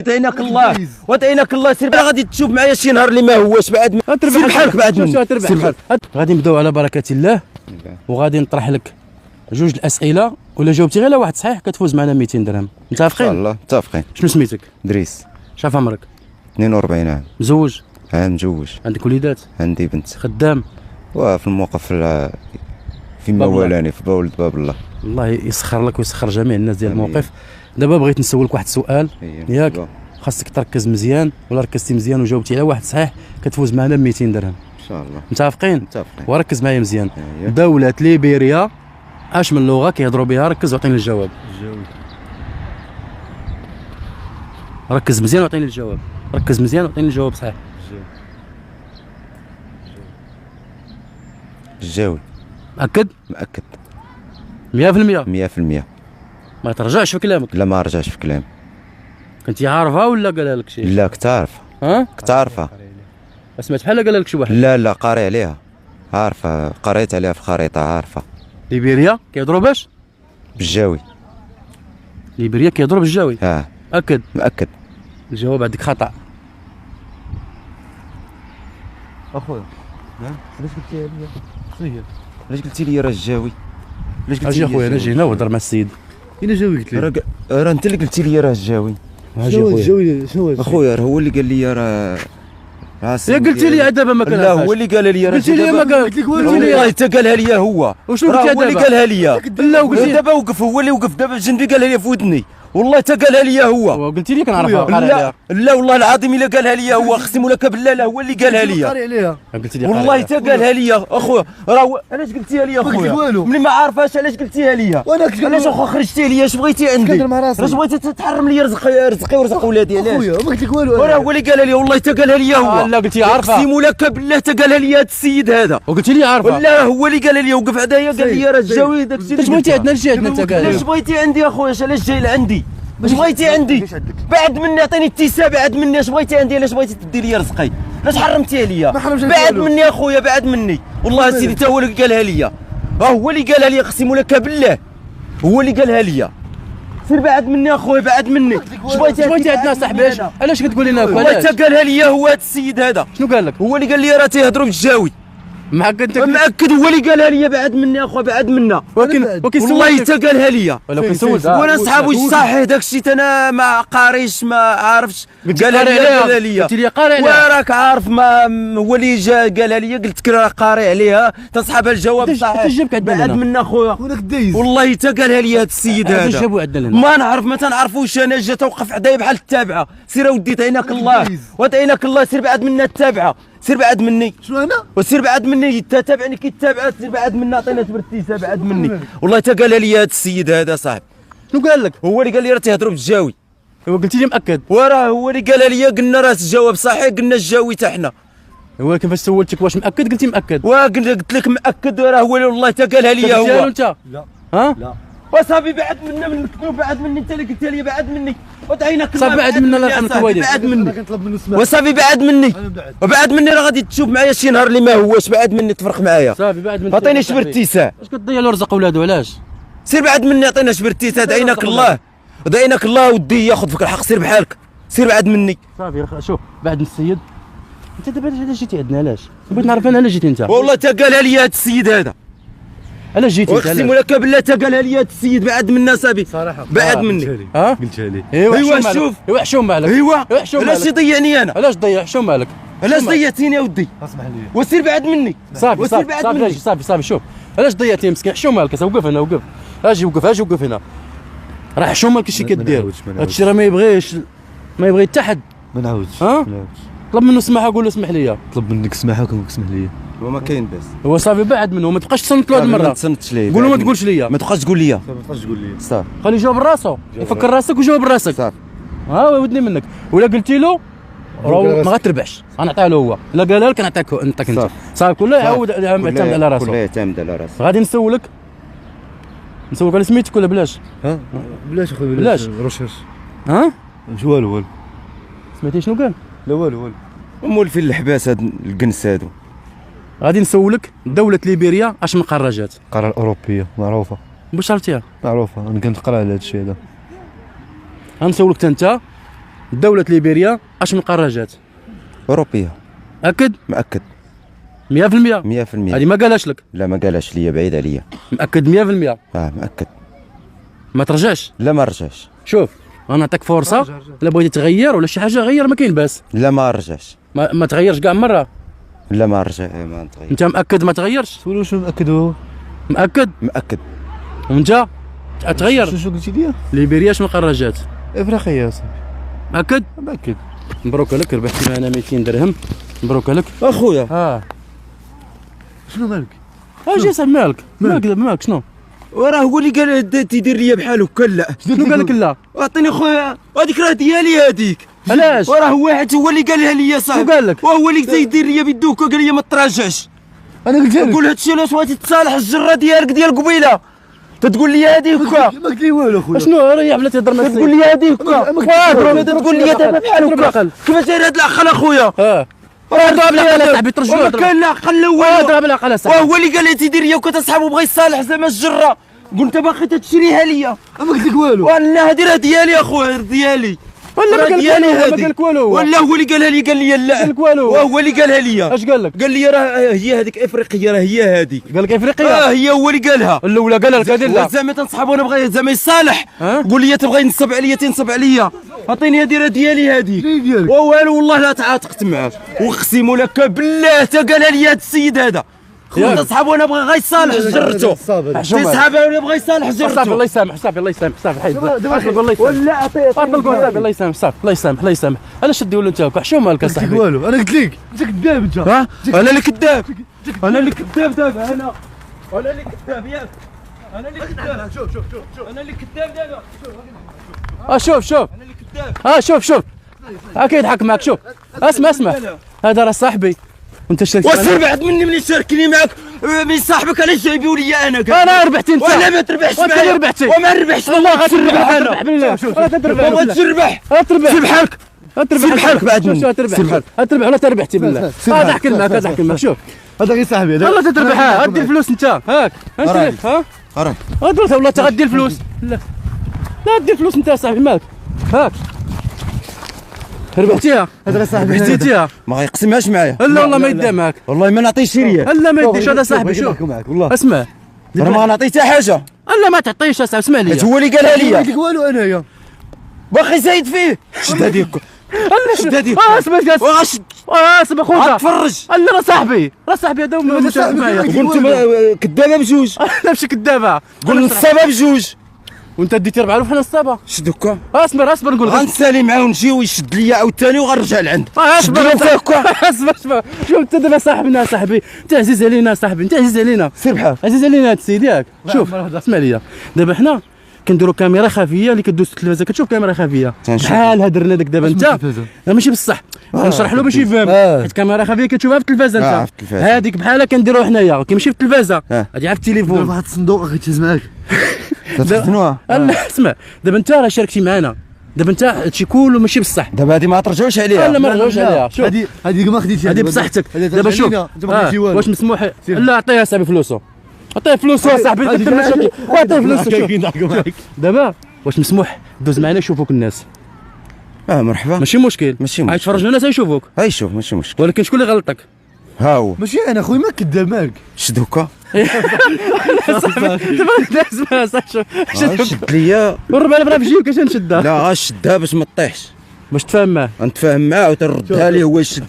دايناك الله ودايناك الله. سير غادي تشوف معايا شي نهار اللي ما هوش بعد سير بحالك بعد مني. غادي نبداو على بركه الله وغادي نطرح لك جوج الاسئله، ولا جاوبتي غير على واحد صحيح كتفوز معنا 200 درهم. متفقين؟ ان شاء الله متفقين. شنو سميتك؟ دريس. شاف عمرك؟ 42 عام. مزوج؟ متزوج. عندك وليدات؟ عندي بنت. خدام؟ وفي الموقف في موالاني في ولد باب الله. الله يسخر لك ويسخر جميع الناس ديال الموقف. دابا بغيت نسولك واحد السؤال ياك، خاصك تركز مزيان، ولا ركزتي مزيان وجاوبتي على واحد صحيح كتفوز معنا 200 درهم ان شاء الله. متفقين؟ متفقين. وركز معايا مزيان. دولة ليبيريا اش من لغة كيهضروا بها؟ ركز وعطيني الجواب. ركز مزيان وعطيني الجواب. ركز مزيان وعطيني الجواب صحيح. الجاوي. مأكد؟ مأكد 100%. 100%. ما ترجعش في كلامك. لا ما رجعش في كلامي. كنتي عارفها ولا قالها لك شي؟ لا كنت عارفها. ها؟ كنت عارفها. سمعت بحال قالها لك شي واحد. لا قاري عليها، عارفة، قريت عليها في الخريطة، عارفة. ليبيريا كيهضروا باش؟ بالجاوي. ليبيريا كيهضروا بالجاوي؟ مأكد؟ مأكد. الجواب عندك خطأ. اخويا نعم، علاش قلتي لي؟ شنو هي؟ علاش قلتي لي راه الجاوي؟ علاش قلتي اجي اخويا، انا جي هنا وهضر مع السيد. اين جاوي قلت لي؟ راه انت اللي قلتي لي راه الجاوي. شنو الجاوي؟ شنو اخويا هو اللي قال لي راه يا قلتي لي دابا ما كان. لا هو اللي قال لي راه. قلتي لي ما قلت لك والو. والله حتى قالها لي هو. وشنو قلتي دابا؟ هو اللي قالها لي. لا وقلت دابا وقف، هو اللي وقف دابا جنبي قالها لي في ودني، والله حتى قالها لي هو. وقلتي لي كنعرفها. لا والله العظيم الا قالها لي هو، اقسم لك بالله لا هو اللي قالها لي. قاري عليها. قلتي لي والله حتى قالها لي اخويا. راه علاش قلتيها لي اخويا؟ ملي ما عارفاش علاش قلتيها لي؟ علاش اخويا خرجتي لي؟ اش بغيتي عندي؟ علاش بغيتي تحرم لي رزقي ورزق ولادي؟ علاش؟ اخويا ما قلت لك والو. راه هو اللي قالها لي، والله حتى قالها لي هو. لا قلتي عارفه. اقسم لك بالله حتى قالها لي هذا السيد هذا. وقلتي لي عارفه. لا هو اللي قالها لي، وقف عدايا قال لي راه الجاوي داك الشيء. اش بغيتي عندنا؟ اش عندنا انت قال؟ اش بغيتي عندي اخويا؟ علاش جاي لعندي؟ اش بغيتي عندي؟ بعد مني عطيني التيسا، بعد مني اش بغيتي عندي؟ علاش بغيتي تدي لي رزقي؟ علاش حرمتيها لي؟ بعد مني اخويا، بعد مني، والله سيدي تا هو اللي قالها لي. هو اللي قالها لي، اقسم لك بالله هو اللي قالها لي. سير بعد مني اخويا، بعد مني. اش بغيتي عندنا صاحبي؟ علاش كتقول لنا؟ والله تا قالها لي هو هذا السيد هذا. شنو قال لك؟ هو اللي قال لي راه تيهضروا بالجاوي. مأكد؟ مأكد هو اللي قالها لي. بعد مني اخويا، بعد منا. ولكن والله حتى قالها لي. ولكن سولت وانا صحاب واش صحيح داك الشيء؟ انا ما قاريش ما عارفش. قالها لي. قلت لي قاري عليها. وراك عارف ما هو اللي جا قالها لي، قلت لك راه قاري عليها تصحابها الجواب صحيح. بعد منا اخويا، والله حتى قالها لي هذا السيد هذا. جابوا عندنا هنا. ما نعرف، ما تنعرفوش. انا جا توقف عدايا بحال التابعه. سير اودي تعينك الله وتعينك الله. سير بعد منا التابعه، سير بعد مني. شنو انا؟ وسير بعد مني، تتابعني كي تتابع. سير بعد منا، عطينا تبرتيسه بعد مني. والله حتى قالها لي هذا السيد هذا صاحبي. شنو قال لك؟ هو اللي قال لي راه تيهضروا بالجاوي. هو قلتي لي مأكد. وراه هو اللي قالها لي. قلنا راه الجواب صحيح، قلنا الجاوي حتى حنا. ولكن فاش سولتك واش مأكد قلتي مأكد. قلت لك مأكد، راه هو والله حتى قالها لي هو. انت؟ لا. ها؟ لا. وصافي بعد منا من المكتوب، بعد مني انت اللي قلت لي بعد مني. وتعينك صافي بعد منا الله يرحم الوالدين. بعد مني كنطلب منه السماح. وصافي بعد مني. وبعد مني راه غادي تشوف معايا شي نهار اللي ما هوش. بعد مني تفرق معايا. صافي بعد مني. عطيني شبرتيسه. واش كتضيع له رزق ولادو؟ علاش؟ سير بعد مني، عطينا شبرتيسه. دعيناك الله ودعيناك الله ودي ياخذ فيك الحق. سير بحالك، سير بعد مني. صافي شوف بعد السيد. انت دابا علاش جيتي عندنا؟ علاش؟ بغيت نعرف انا علاش جيتي انت. والله تا قالها لي هذا السيد هذا. علاش جيتي انت؟ اقسم لك بالله تا قالها لي هذا السيد. بعد منا صافي صراحه بعد مني. ها؟ قلتها لي. ايوا شوف. ايوا حشوم مالك. ايوا حشوم علاش مالك. يضيعني انا؟ علاش تضيع؟ حشوم مالك. علاش ضيعتيني يا ودي؟ اسمح لي. وسير بعد مني. صافي وسير صافي بعد صافي مني. صافي شوف علاش ضيعتي مسكين؟ حشوم مالك. وقف هنا، وقف. اجي وقف هنا. راه حشوم مالك شي كدير. هادشي راه ما يبغيش، ما يبغي حتى حد. ما نعاودش. ها؟ طلب منه السماحه، قول له اسمح لي. طلب منك السماحه وكنقول لك اسمح لي. هو ما كاين باس. هو صافي بعد منه، ما تبقاش تصنت له هاد المره. ما تصنتش ليه. قول له ما تقولش ليا. ما تبقاش تقول لي. ما تبقاش تقول لي. صافي خليه يجاوب راسو، يفكر راسك وجاوب راسك. صافي. ها ودني منك. ولا قلتي له راه ما غتربحش، غنعطيها له هو. الا قالها لك نعطيك انت. صافي كله يعاود يعتمد على راسو. كله يعتمد على راسو. غادي نسولك على سميتك ولا بلاش؟ ها؟ بلاش اخويا بلاش. رشاش. ها؟ والو. سمعتي شنو قال؟ لا والو. مولفين الحباس هاد الكنس هادو. غادي نسولك دولة ليبيريا اش من قارة؟ القاره الاوروبيه معروفه. واش عرفتيها؟ معروفه، انا كنت نقرا على هذا الشيء هذا. غنسولك انت دوله ليبيريا اش من قراجات؟ اوروبيه. اكد؟ مأكد 100%؟ 100%. هذه ما قالهاش لك؟ لا ما قالش ليا، بعيد عليا. مأكد 100%؟ مأكد. ما ترجعش؟ لا ما رجعش. شوف انا نعطيك فرصه، الا بغيتي تغير ولا شي حاجه غير، ما كاين باس. لا ما رجعش. ما تغيرش كاع مره. لا ما رجع، ما نتغير. انت مأكد ما تغيرش؟ سولو شنو مأكد هو؟ مأكد؟ مأكد. وانت تغير؟ شو قلتي لي؟ ليبيريا اش من قراجات؟ افريقيا يا صاحبي. مأكد؟ مأكد. مبروك عليك، ربحتي معنا 200 درهم. مبروك عليك اخويا. شنو مالك؟ اجي صاحبي مالك؟ مالك شنو؟ وراه هو اللي قال تيدير ليا بحال هكا. لا شنو قال لك لا؟ اعطيني خويا، هذيك راه ديالي هذيك. علاش؟ وراه واحد هو اللي قالها ليا صاحبي. شنو قال لك؟ وهو اللي تيدير ليا بيدو هكا، قال لي ما تراجعش. انا قلت لك نقول هادشي علاش بغيتي تصالح الجره ديالك ديال قبيله، تتقول لي هادي هكا. ما قلت لي والو خويا. شنو ريح بلا تهضر معاك؟ تقول لي هادي هكا. ما تقول لي دابا بحال هكا. كيفاش داير هاد العقل اخويا؟ راه ضرب العقل صاحبي، ترجعوا كان لا عقل لا والو. ضرب العقل صاحبي. وهو اللي قال لي تيدير ليا وكنت اصحابو بغا يصالح زعما الجره. قلت باقي تشريها ليا. ما قلت لك والو. ولا هادي راه ديالي اخويا، ديالي. ولا ما راه قال لك ديالي والو، ما هادي. قال لك والو. ولا هو اللي قالها لي، قال لي لا. قال لك والو. وهو اللي قالها لي. اش قال لك؟ قال لي راه هي هذيك افريقيه، راه هي هذيك. قال لك افريقيا؟ هي هو اللي قالها. الاولى قال لك هذه لا. زعما تنصحابو انا بغا زعما يصالح. ها؟ قول لي تبغى ينصب عليا تنصب عليا. عطيني هذه راه ديالي هذيك. شنو ديالك؟ والو والله لا تعاطقت معاه، واقسم لك بالله حتى قالها لي هذا السيد هذا. خويا صحابو انا بغا غيصالح جرته. صحابو انا بغا يصالح صافي جرته. الله يسامح، صافي الله يسامح، صافي حيد الله يسامح. ولا عطيه صافي الله يسامح، صافي الله يسامح، الله يسامح. علاش تدي انت هكا؟ حشومه مالك قلت لك صاحبي؟ والو. انا قلت لك انت كذاب انت. انا اللي كذاب. انا اللي كذاب دابا. انا اللي كذاب ياك. انا اللي كذاب. شوف انا اللي كذاب دابا. شوف انا اللي كذاب. شوف كيضحك معك. شوف اسمع هذا راه صاحبي وانت شاركت وسير بعد مني ملي شاركني معك من صاحبك. علاش جايبيو لي انا ربحت انت. ولا ما تربحش وانت معايا. اللي ربحتي. وما نربحش والله تربح غتربح بالله. غتربح وما تربح. غتربح. سير بحالك. سير بحالك بعد مني. غتربح ولا تربحتي بالله. هذا احكي معك شوف هذا غير صاحبي هذا. والله تتربح. غدير الفلوس انت. هاك انت راه غدير والله تغدي الفلوس. لا دير الفلوس انت صاحبي مالك. هاك ربحتيها. هذا صاحبي. حسيتيها. ما غيقسمهاش معايا. لا والله ما يديها معك. والله ما نعطيش ريال. لا ما يديش. هذا صاحبي. شوف والله. اسمع راه ما نعطي حتى حاجه. لا ما تعطيش. اسمع لي. هو اللي قالها ما قلت لي. لك والو انايا. باقي زايد فيه. شد هذيك. شد هذيك. اسمع وغاشد. اسمع خويا. تفرج. لا راه صاحبي هذا مشارك معايا. قلت كذابه بجوج. لا ماشي كذابه. قول نصابه بجوج. وانت ديتي 4 وحنا نصابه. شد هكا. اصبر نقول لك. غنسالي معاه ونجي ويشد ليا عاوتاني وغنرجع لعند. اصبر شد له هكا. اصبر شوف انت دابا صاحبنا صاحبي، انت عزيز علينا صاحبي، انت عزيز علينا. سير بحال. عزيز علينا هذا السيد ياك. شوف اسمع ليا دابا حنا كنديروا كاميرا خفيه اللي كدوز في التلفازه، كتشوف كاميرا خفيه تنشوف. بحال هدرنا لك دابا انت. لا ماشي بصح غنشرح له باش يفهم. حيت كاميرا خفيه كتشوفها في التلفازه انت. في التلفازة. هذيك بحالها كنديروها حنايا كيمشي في التلفازه. هادي عاد في التليفون. واحد الصندوق اخي تهز معاك. تخزنوها. لا اسمع دابا انت راه شاركتي معنا، دابا انت هادشي كله ماشي بصح. دابا هادي ما ترجعوش عليها. لا ما رجعوش عليها. شوف هذه ما خديتيها. هذه بصحتك. دابا شوف واش مسموح. لا عطيها صاحبي فلوسه. عطيه فلوسه صاحبي. كثر مشاكل. عطيه فلوسه. شوف دابا واش مسموح دوز معنا يشوفوك الناس. مرحبا. ماشي مشكل. ماشي مشكل. يتفرجوا الناس يشوفوك. هاي شوف ماشي مشكل. ولكن شكون اللي غلطك؟ ها هو. ماشي انا خويا ما كذاب مالك. شد هكا. اسمع صاحبي شد ليا. وربع راه في جيبك اش نشدها. لا غنشدها باش ما تطيحش. باش تفهم معاه. غنتفاهم معاه وتردها ليه هو يشد.